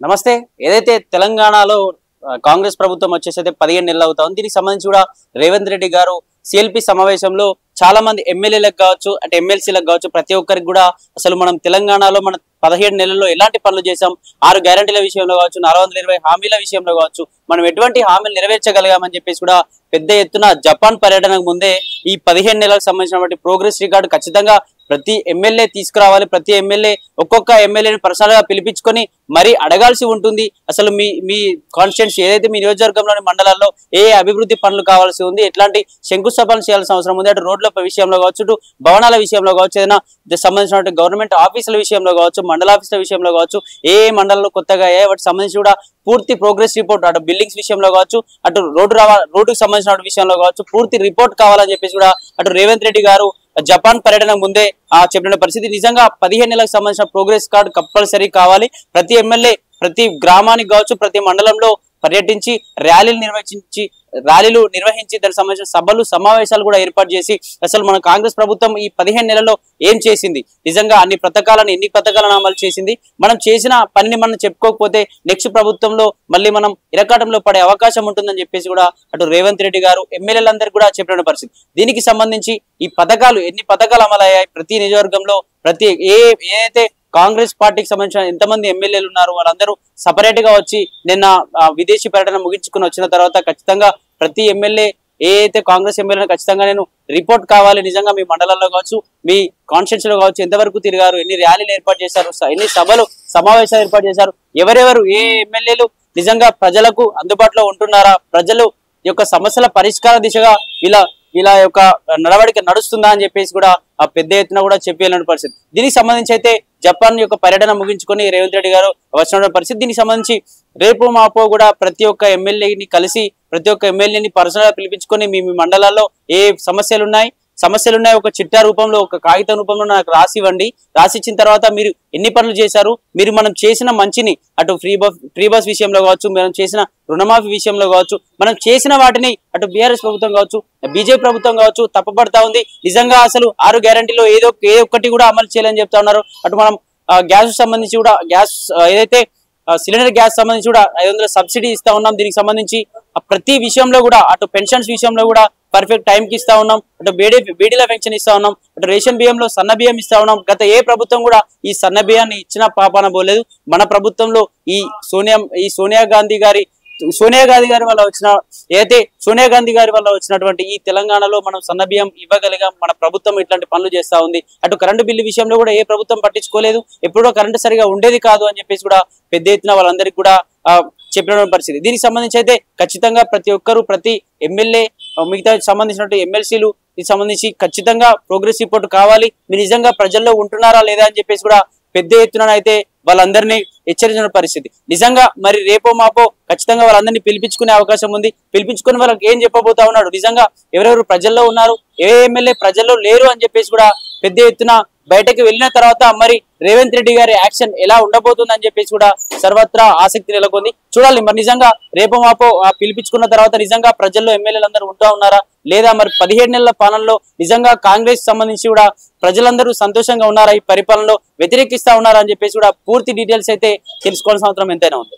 నమస్తే. ఏదైతే తెలంగాణలో కాంగ్రెస్ ప్రభుత్వం వచ్చేసైతే 15 నెలలు అవుతా ఉంది. దీనికి సంబంధించి కూడా రేవంత్ రెడ్డి గారు సిఎల్పి సమావేశంలో చాలా మంది ఎమ్మెల్యేలకు కావచ్చు, అంటే ఎమ్మెల్సీలకు కావచ్చు, ప్రతి ఒక్కరికి కూడా అసలు మనం తెలంగాణలో మన 17 నెలల్లో ఎలాంటి పనులు చేశాం, 6 గ్యారెంటీల విషయంలో కావచ్చు, 420 హామీల విషయంలో కావచ్చు, మనం ఎటువంటి హామీలు నెరవేర్చగలిగామని చెప్పేసి కూడా పెద్ద ఎత్తున జపాన్ పర్యటనకు ముందే ఈ 15 నెలలకు సంబంధించినటువంటి ప్రోగ్రెస్ రికార్డు ఖచ్చితంగా ప్రతి ఎమ్మెల్యే తీసుకురావాలి. ప్రతి ఎమ్మెల్యే ఒక్కొక్క ఎమ్మెల్యేని పర్సనల్ గా పిలిపించుకొని మరి అడగాల్సి ఉంటుంది. అసలు మీ కాన్స్టిట్యున్సీ ఏదైతే మీ నియోజకవర్గంలోని మండలాల్లో ఏ అభివృద్ధి పనులు కావాల్సి ఉంది, ఎట్లాంటి శంకుస్థాపన చేయాల్సిన అవసరం ఉంది, అటు రోడ్ల విషయంలో కావచ్చు, ఇటు భవనాల విషయంలో కావచ్చు, ఏదైనా సంబంధించిన గవర్నమెంట్ ఆఫీసుల విషయంలో కావచ్చు, మండల ఆఫీసుల విషయంలో కావచ్చు, ఏ మండలంలో కొత్తగా వాటికి సంబంధించి కూడా పూర్తి ప్రోగ్రెస్ రిపోర్ట్, అటు బిల్డింగ్స్ విషయంలో కావచ్చు, అటు రోడ్డుకు సంబంధించిన విషయంలో కావచ్చు, పూర్తి రిపోర్ట్ కావాలని చెప్పేసి కూడా అటు రేవంత్ రెడ్డి గారు జపాన్ పర్యటన ముందే చెప్పిన పరిస్థితి. నిజంగా 15 నెలలకు సంబంధించిన ప్రోగ్రెస్ కార్డు కంపల్సరీ కావాలి. ప్రతి ఎమ్మెల్యే ప్రతి గ్రామానికి కావచ్చు, ప్రతి మండలంలో పర్యటించి ర్యాలీలు నిర్వహించి దానికి సంబంధించిన సభలు సమావేశాలు కూడా ఏర్పాటు చేసి అసలు మన కాంగ్రెస్ ప్రభుత్వం ఈ 15 నెలల్లో ఏం చేసింది, నిజంగా ఎన్ని పథకాలను అమలు చేసింది, మనం చేసిన పనిని మనం చెప్పుకోకపోతే నెక్స్ట్ ప్రభుత్వంలో మళ్ళీ మనం ఇరకాటంలో పడే అవకాశం ఉంటుందని చెప్పేసి కూడా అటు రేవంత్ రెడ్డి గారు ఎమ్మెల్యేలందరికీ కూడా చెప్పిన పరిస్థితి. దీనికి సంబంధించి ఈ పథకాలు ఎన్ని పథకాలు అమలయ్యాయి, ప్రతి నియోజకవర్గంలో ఏదైతే కాంగ్రెస్ పార్టీకి సంబంధించిన ఎంతమంది ఎమ్మెల్యేలు ఉన్నారు వాళ్ళందరూ సపరేట్ గా వచ్చి నిన్న విదేశీ పర్యటన ముగించుకుని వచ్చిన తర్వాత ఖచ్చితంగా ప్రతి ఎమ్మెల్యే ఏదైతే కాంగ్రెస్ ఎమ్మెల్యేలు ఖచ్చితంగా నేను రిపోర్ట్ కావాలి, నిజంగా మీ మండలంలో కావచ్చు, మీ కాన్స్టిట్యున్సీలో కావచ్చు, ఎంతవరకు తిరిగారు, ఎన్ని ర్యాలీలు ఏర్పాటు చేశారు, ఎన్ని సమావేశాలు ఏర్పాటు చేశారు, ఎవరెవరు ఏ ఎమ్మెల్యేలు నిజంగా ప్రజలకు అందుబాటులో ఉంటున్నారా, ప్రజలు యొక్క సమస్యల పరిష్కార దిశగా వీళ్ళ యొక్క నడవడిక నడుస్తుందా అని చెప్పేసి కూడా ఆ పెద్ద ఎత్తున కూడా చెప్పేయాలని పరిస్థితి. దీనికి సంబంధించి అయితే జపాన్ యొక్క పర్యటన ముగించుకొని రేవంత్ రెడ్డి గారు వచ్చిన పరిస్థితి. దీనికి సంబంధించి రేపు మాపో కూడా ప్రతి ఒక్క ఎమ్మెల్యేని కలిసి ప్రతి ఒక్క ఎమ్మెల్యేని పర్సనల్ గా పిలిపించుకొని మీ మండలాల్లో ఏ సమస్యలు ఉన్నాయి ఒక చిట్టా రూపంలో, ఒక కాగితం రూపంలో నాకు రాసివ్వండి. రాసిచ్చిన తర్వాత మీరు ఎన్ని పనులు చేశారు, మీరు మనం చేసిన మంచిని అటు ఫ్రీ బస్ విషయంలో కావచ్చు, మనం చేసిన రుణమాఫీ విషయంలో కావచ్చు, మనం చేసిన వాటిని అటు బీఆర్ఎస్ ప్రభుత్వం కావచ్చు, బీజేపీ ప్రభుత్వం కావచ్చు తప్పబడతా ఉంది. నిజంగా అసలు 6 గ్యారెంటీలో ఏ ఒక్కటి కూడా అమలు చేయాలని చెప్తా ఉన్నారు. అటు మనం గ్యాస్ సంబంధించి కూడా ఏదైతే సిలిండర్ గ్యాస్ సంబంధించి కూడా 500 సబ్సిడీ ఇస్తా ఉన్నాం. దీనికి సంబంధించి ప్రతి విషయంలో కూడా అటు పెన్షన్స్ విషయంలో కూడా పర్ఫెక్ట్ టైంకి ఇస్తా ఉన్నాం. అటు బీడీల పెన్షన్ ఇస్తా ఉన్నాం. అటు రేషన్ బియ్యంలో సన్న బియ్యం ఇస్తా ఉన్నాం. గత ఏ ప్రభుత్వం కూడా ఈ సన్న బియ్యాన్ని ఇచ్చిన పాపాన పోలేదు. మన ప్రభుత్వంలో ఈ సోనియా గాంధీ గారి వల్ల వచ్చినటువంటి ఈ తెలంగాణలో మనం సన్న బియ్యం ఇవ్వగలిగాం. మన ప్రభుత్వం ఇట్లాంటి పనులు చేస్తా ఉంది. అటు కరెంటు బిల్లు విషయంలో కూడా ఏ ప్రభుత్వం పట్టించుకోలేదు. ఎప్పుడో కరెంటు సరిగా ఉండేది కాదు అని చెప్పేసి కూడా పెద్ద ఎత్తున వాళ్ళందరికీ కూడా చెప్పిన పరిస్థితి. దీనికి సంబంధించి అయితే ఖచ్చితంగా ప్రతి ఒక్కరు ప్రతి ఎమ్మెల్యే మిగతా సంబంధించినట్టు ఎమ్మెల్సీలు దీనికి సంబంధించి ఖచ్చితంగా ప్రోగ్రెస్ రిపోర్ట్ కావాలి. మీరు నిజంగా ప్రజల్లో ఉంటున్నారా లేదా అని చెప్పేసి కూడా పెద్ద ఎత్తున అయితే వాళ్ళందరినీ హెచ్చరించిన పరిస్థితి. నిజంగా మరి రేపో మాపో ఖచ్చితంగా వాళ్ళందరినీ పిలిపించుకునే అవకాశం ఉంది. పిలిపించుకుని వాళ్ళకి ఏం చెప్పబోతా ఉన్నాడు, నిజంగా ఎవరెవరు ప్రజల్లో ఉన్నారు, ఏ ఎమ్మెల్యే ప్రజల్లో లేరు అని చెప్పేసి కూడా పెద్ద ఎత్తున బయటకు వెళ్ళిన తర్వాత మరి రేవంత్ రెడ్డి గారి యాక్షన్ ఎలా ఉండబోతుంది అని చెప్పేసి కూడా సర్వత్రా ఆసక్తి నెలకొంది. చూడాలి మరి నిజంగా రేపో మాపో పిలిపించుకున్న తర్వాత నిజంగా ప్రజల్లో ఎమ్మెల్యేలు అందరూ ఉంటూ ఉన్నారా లేదా, మరి 17 నెలల పాలనలో నిజంగా కాంగ్రెస్ సంబంధించి కూడా ప్రజలందరూ సంతోషంగా ఉన్నారా, ఈ పరిపాలనలో వ్యతిరేకిస్తా ఉన్నారా అని చెప్పేసి కూడా పూర్తి డీటెయిల్స్ అయితే తెలుసుకోవాల్సిన అవసరం ఎంతైనా ఉంది.